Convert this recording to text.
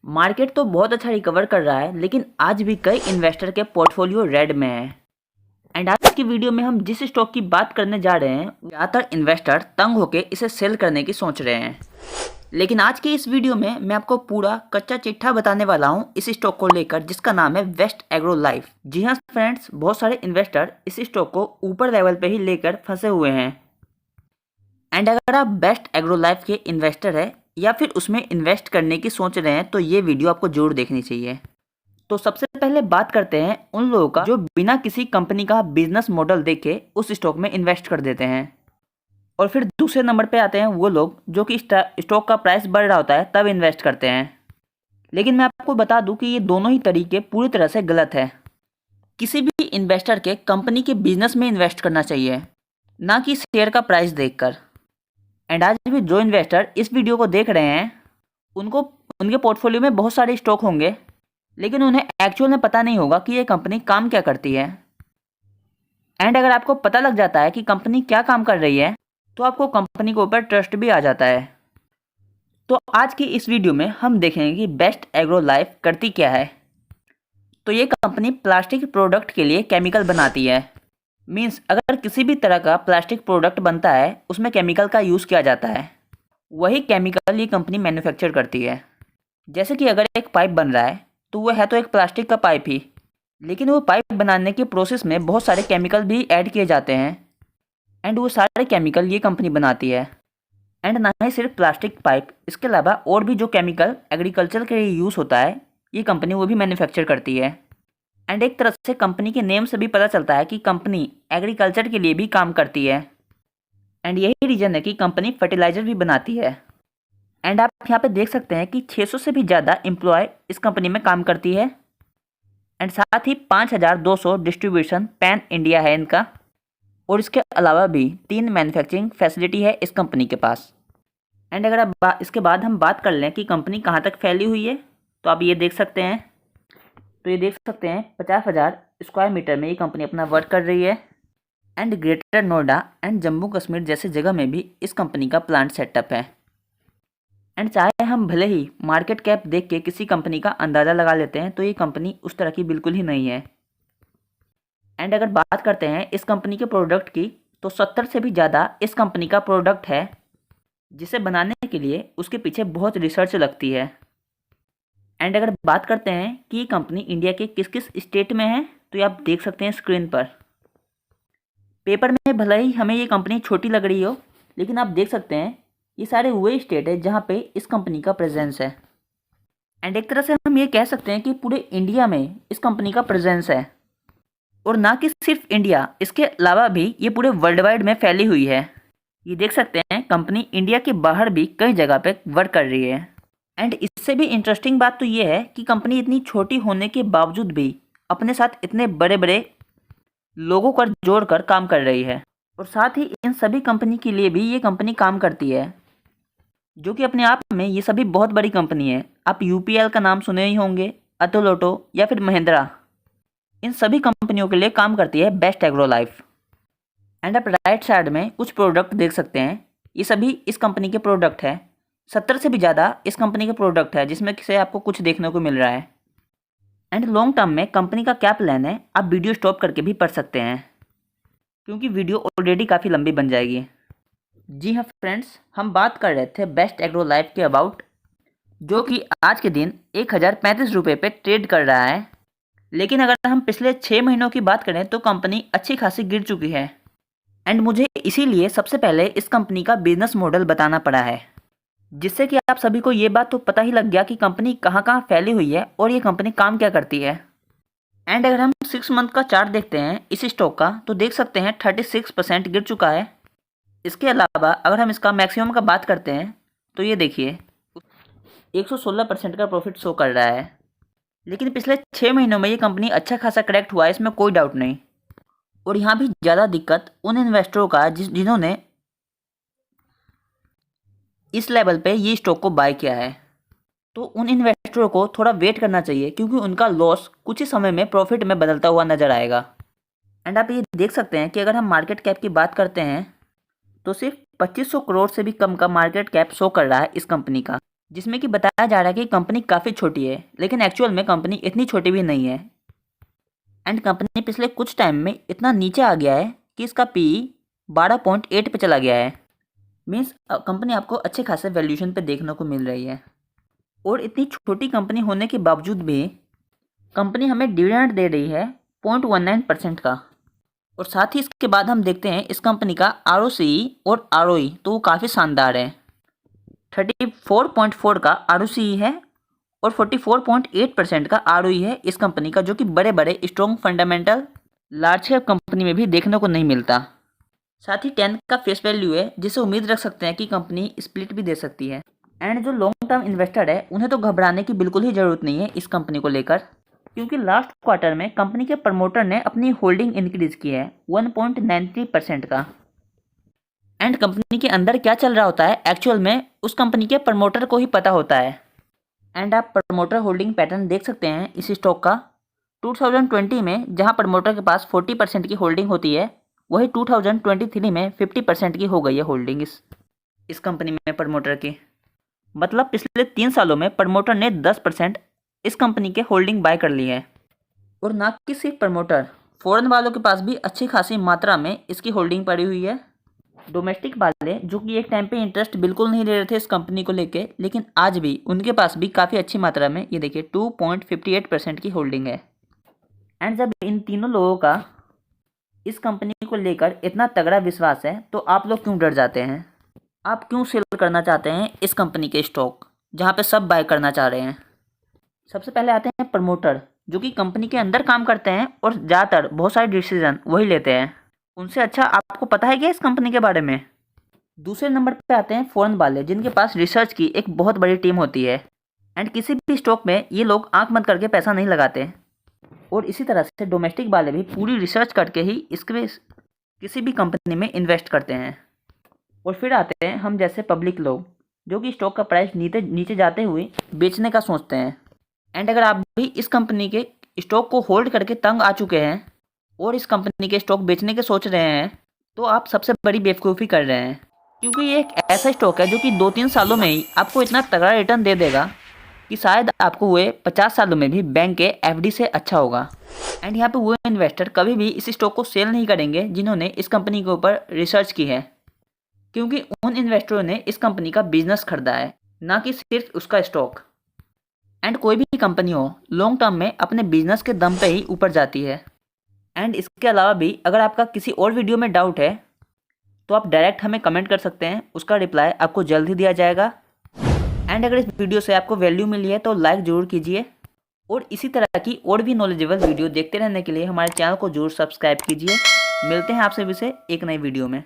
Market तो बहुत अच्छा रिकवर कर रहा है, लेकिन आज भी कई इन्वेस्टर के पोर्टफोलियो रेड में है। एंड आज की वीडियो में हम जिस स्टॉक की बात करने जा रहे हैं, ज़्यादातर इन्वेस्टर तंग होकर इसे सेल करने की सोच रहे हैं। लेकिन आज की इस वीडियो में मैं आपको पूरा कच्चा चिट्ठा बताने वाला हूं इस स्टॉक को लेकर, जिसका नाम है वेस्ट एग्रो लाइफ। जी हाँ फ्रेंड्स, बहुत सारे इन्वेस्टर इस स्टॉक को ऊपर लेवल पे ही लेकर फंसे हुए हैं। एंड अगर आप बेस्ट एग्रो लाइफ के इन्वेस्टर हैं या फिर उसमें इन्वेस्ट करने की सोच रहे हैं तो ये वीडियो आपको जरूर देखनी चाहिए। तो सबसे पहले बात करते हैं उन लोगों का जो बिना किसी कंपनी का बिजनेस मॉडल देखे उस स्टॉक में इन्वेस्ट कर देते हैं। और फिर दूसरे नंबर पे आते हैं वो लोग जो कि स्टॉक का प्राइस बढ़ रहा होता है तब इन्वेस्ट करते हैं। लेकिन मैं आपको बता दूं कि ये दोनों ही तरीके पूरी तरह से गलत है। किसी भी इन्वेस्टर के कंपनी के बिजनेस में इन्वेस्ट करना चाहिए, ना कि शेयर का प्राइस देखकर। एंड आज भी जो इन्वेस्टर इस वीडियो को देख रहे हैं उनको उनके पोर्टफोलियो में बहुत सारे स्टॉक होंगे, लेकिन उन्हें एक्चुअल में पता नहीं होगा कि ये कंपनी काम क्या करती है। एंड अगर आपको पता लग जाता है कि कंपनी क्या काम कर रही है तो आपको कंपनी के ऊपर ट्रस्ट भी आ जाता है। तो आज की इस वीडियो में हम देखेंगे कि बेस्ट एग्रो लाइफ करती क्या है। तो ये कंपनी प्लास्टिक प्रोडक्ट के लिए केमिकल बनाती है। मीन्स अगर किसी भी तरह का प्लास्टिक प्रोडक्ट बनता है उसमें केमिकल का यूज़ किया जाता है, वही केमिकल ये कंपनी मैन्युफैक्चर करती है। जैसे कि अगर एक पाइप बन रहा है तो वो है तो एक प्लास्टिक का पाइप ही, लेकिन वो पाइप बनाने के प्रोसेस में बहुत सारे केमिकल भी ऐड किए जाते हैं। एंड वो सारे केमिकल ये कंपनी बनाती है। एंड ना ही सिर्फ प्लास्टिक पाइप, इसके अलावा और भी जो केमिकल एग्रीकल्चर के लिए यूज़ होता है ये कंपनी वो भी मैन्युफैक्चर करती है। एंड एक तरह से कंपनी के नेम से भी पता चलता है कि कंपनी एग्रीकल्चर के लिए भी काम करती है। एंड यही रीज़न है कि कंपनी फर्टिलाइज़र भी बनाती है। एंड आप यहाँ पे देख सकते हैं कि 600 से भी ज़्यादा एम्प्लॉय इस कंपनी में काम करती है। एंड साथ ही 5200 डिस्ट्रीब्यूशन पैन इंडिया है इनका। और इसके अलावा भी 3 मैन्युफैक्चरिंग फैसिलिटी है इस कंपनी के पास। एंड अगर आप इसके बाद हम बात कर लें कि कंपनी कहाँ तक फैली हुई है, तो आप ये देख सकते हैं। तो ये देख सकते हैं 50,000 स्क्वायर मीटर में ये कंपनी अपना वर्क कर रही है। And greater Noida and Jammu Kashmir जैसे जगह में भी इस कंपनी का प्लांट सेटअप है। एंड चाहे हम भले ही मार्केट कैप देख के किसी कंपनी का अंदाज़ा लगा लेते हैं तो ये कंपनी उस तरह की बिल्कुल ही नहीं है। एंड अगर बात करते हैं इस कंपनी के प्रोडक्ट की, तो 70 से भी ज़्यादा इस कंपनी का प्रोडक्ट है, जिसे बनाने के लिए उसके पीछे बहुत रिसर्च लगती है। एंड अगर बात करते हैं कि ये कंपनी इंडिया के किस किस स्टेट में है, तो ये आप देख सकते हैं स्क्रीन पर। पेपर में भले ही हमें ये कंपनी छोटी लग रही हो, लेकिन आप देख सकते हैं ये सारे वही स्टेट है जहाँ पे इस कंपनी का प्रेजेंस है। एंड एक तरह से हम ये कह सकते हैं कि पूरे इंडिया में इस कंपनी का प्रेजेंस है। और ना कि सिर्फ इंडिया, इसके अलावा भी ये पूरे वर्ल्ड वाइड में फैली हुई है। ये देख सकते हैं कंपनी इंडिया के बाहर भी कई जगह पे वर्क कर रही है। एंड इससे भी इंटरेस्टिंग बात तो ये है कि कंपनी इतनी छोटी होने के बावजूद भी अपने साथ इतने बड़े बड़े लोगों को जोड़कर काम कर रही है। और साथ ही इन सभी कंपनी के लिए भी ये कंपनी काम करती है, जो कि अपने आप में ये सभी बहुत बड़ी कंपनी है। आप यूपीएल का नाम सुने ही होंगे, अतुल ऑटो या फिर महिंद्रा, इन सभी कंपनियों के लिए काम करती है बेस्ट एग्रो लाइफ। एंड आप राइट साइड में कुछ प्रोडक्ट देख सकते हैं, ये सभी इस कंपनी के प्रोडक्ट है। 70 से भी ज़्यादा इस कंपनी के प्रोडक्ट है, जिसमें से आपको कुछ देखने को मिल रहा है। एंड लॉन्ग टर्म में कंपनी का क्या प्लान है आप वीडियो स्टॉप करके भी पढ़ सकते हैं, क्योंकि वीडियो ऑलरेडी काफ़ी लंबी बन जाएगी। जी हाँ फ्रेंड्स, हम बात कर रहे थे बेस्ट एग्रो लाइफ के अबाउट, जो कि आज के दिन 1035 रुपये पे ट्रेड कर रहा है। लेकिन अगर हम पिछले 6 महीनों की बात करें तो कंपनी अच्छी खासी गिर चुकी है। एंड मुझे इसीलिए सबसे पहले इस कंपनी का बिजनेस मॉडल बताना पड़ा है, जिससे कि आप सभी को ये बात तो पता ही लग गया कि कंपनी कहाँ कहाँ फैली हुई है और ये कंपनी काम क्या करती है। एंड अगर हम 6 मंथ का चार्ट देखते हैं इस स्टॉक का, तो देख सकते हैं 36% गिर चुका है। इसके अलावा अगर हम इसका मैक्सिमम का बात करते हैं तो ये देखिए 116% का प्रॉफिट शो कर रहा है। लेकिन पिछले 6 महीनों में ये कंपनी अच्छा खासा करेक्ट हुआ है, इसमें कोई डाउट नहीं। और यहाँ भी ज़्यादा दिक्कत उन इन्वेस्टरों का जिन्होंने इस लेवल पे ये स्टॉक को बाय किया है। तो उन इन्वेस्टरों को थोड़ा वेट करना चाहिए, क्योंकि उनका लॉस कुछ ही समय में प्रॉफिट में बदलता हुआ नजर आएगा। एंड आप ये देख सकते हैं कि अगर हम मार्केट कैप की बात करते हैं तो सिर्फ 2500 करोड़ से भी कम का मार्केट कैप शो कर रहा है इस कंपनी का, जिसमें कि बताया जा रहा है कि कंपनी काफ़ी छोटी है, लेकिन एक्चुअल में कंपनी इतनी छोटी भी नहीं है। एंड कंपनी पिछले कुछ टाइम में इतना नीचे आ गया है कि इसका पी 12.8 पे चला गया है। मीन्स कंपनी आपको अच्छे खासे वैल्यूएशन पे देखने को मिल रही है। और इतनी छोटी कंपनी होने के बावजूद भी कंपनी हमें डिविडेंड दे रही है 0.19% का। और साथ ही इसके बाद हम देखते हैं इस कंपनी का ROCE और ROE, तो वो काफ़ी शानदार है। 34.4 का ROCE है और 44.8% का ROE है इस कंपनी का, जो कि बड़े बड़े strong fundamental large cap company में भी देखने को नहीं मिलता। साथ ही 10 का फेस वैल्यू है, जिसे उम्मीद रख सकते हैं कि कंपनी स्प्लिट भी दे सकती है। एंड जो लॉन्ग टर्म इन्वेस्टर है उन्हें तो घबराने की बिल्कुल ही ज़रूरत नहीं है इस कंपनी को लेकर, क्योंकि लास्ट क्वार्टर में कंपनी के प्रमोटर ने अपनी होल्डिंग इंक्रीज की है 1.93% का। एंड कंपनी के अंदर क्या चल रहा होता है एक्चुअल में उस कंपनी के प्रमोटर को ही पता होता है। एंड आप प्रमोटर होल्डिंग पैटर्न देख सकते हैं इस स्टॉक का। 2020 में जहां प्रमोटर के पास 40% की होल्डिंग होती है, वही 2023 में 50% की हो गई है होल्डिंग इस कंपनी में प्रमोटर की। मतलब पिछले 3 सालों में प्रमोटर ने 10% इस कंपनी के होल्डिंग बाय कर ली है। और ना कि सिर्फ प्रमोटर, फॉरेन वालों के पास भी अच्छी खासी मात्रा में इसकी होल्डिंग पड़ी हुई है। डोमेस्टिक वाले जो कि एक टाइम पे इंटरेस्ट बिल्कुल नहीं ले रहे थे इस कंपनी को लेके, लेकिन आज भी उनके पास भी काफ़ी अच्छी मात्रा में, ये देखिए 2.58% की होल्डिंग है। एंड जब इन तीनों लोगों का इस कंपनी को लेकर इतना तगड़ा विश्वास है, तो आप लोग क्यों डर जाते हैं? आप क्यों सेल करना चाहते हैं इस कंपनी के स्टॉक जहाँ पे सब बाय करना चाह रहे हैं? सबसे पहले आते हैं प्रमोटर, जो कि कंपनी के अंदर काम करते हैं और ज़्यादातर बहुत सारे डिसीजन वही लेते हैं। उनसे अच्छा आपको पता है क्या इस कंपनी के बारे में? दूसरे नंबर पे आते हैं फॉरेन वाले, जिनके पास रिसर्च की एक बहुत बड़ी टीम होती है। एंड किसी भी स्टॉक में ये लोग आंख बंद करके पैसा नहीं लगाते। और इसी तरह से डोमेस्टिक वाले भी पूरी रिसर्च करके ही इसके किसी भी कंपनी में इन्वेस्ट करते हैं। और फिर आते हैं हम जैसे पब्लिक लोग, जो कि स्टॉक का प्राइस नीचे जाते हुए बेचने का सोचते हैं। एंड अगर आप भी इस कंपनी के स्टॉक को होल्ड करके तंग आ चुके हैं और इस कंपनी के स्टॉक बेचने के सोच रहे हैं, तो आप सबसे बड़ी बेवकूफ़ी कर रहे हैं। क्योंकि ये एक ऐसा स्टॉक है जो कि 2-3 सालों में ही आपको इतना तगड़ा रिटर्न दे देगा कि शायद आपको वो 50 सालों में भी बैंक के FD से अच्छा होगा। एंड यहाँ पे वो इन्वेस्टर कभी भी इस स्टॉक को सेल नहीं करेंगे जिन्होंने इस कंपनी के ऊपर रिसर्च की है, क्योंकि उन इन्वेस्टरों ने इस कंपनी का बिजनेस खरीदा है, ना कि सिर्फ उसका स्टॉक। एंड कोई भी कंपनी हो लॉन्ग टर्म में अपने बिजनेस के दम पे ही ऊपर जाती है। एंड इसके अलावा भी अगर आपका किसी और वीडियो में डाउट है तो आप डायरेक्ट हमें कमेंट कर सकते हैं, उसका रिप्लाई आपको जल्द ही दिया जाएगा। एंड अगर इस वीडियो से आपको वैल्यू मिली है तो लाइक ज़रूर कीजिए, और इसी तरह की और भी नॉलेजेबल वीडियो देखते रहने के लिए हमारे चैनल को जरूर सब्सक्राइब कीजिए। मिलते हैं आपसे फिर से एक नई वीडियो में।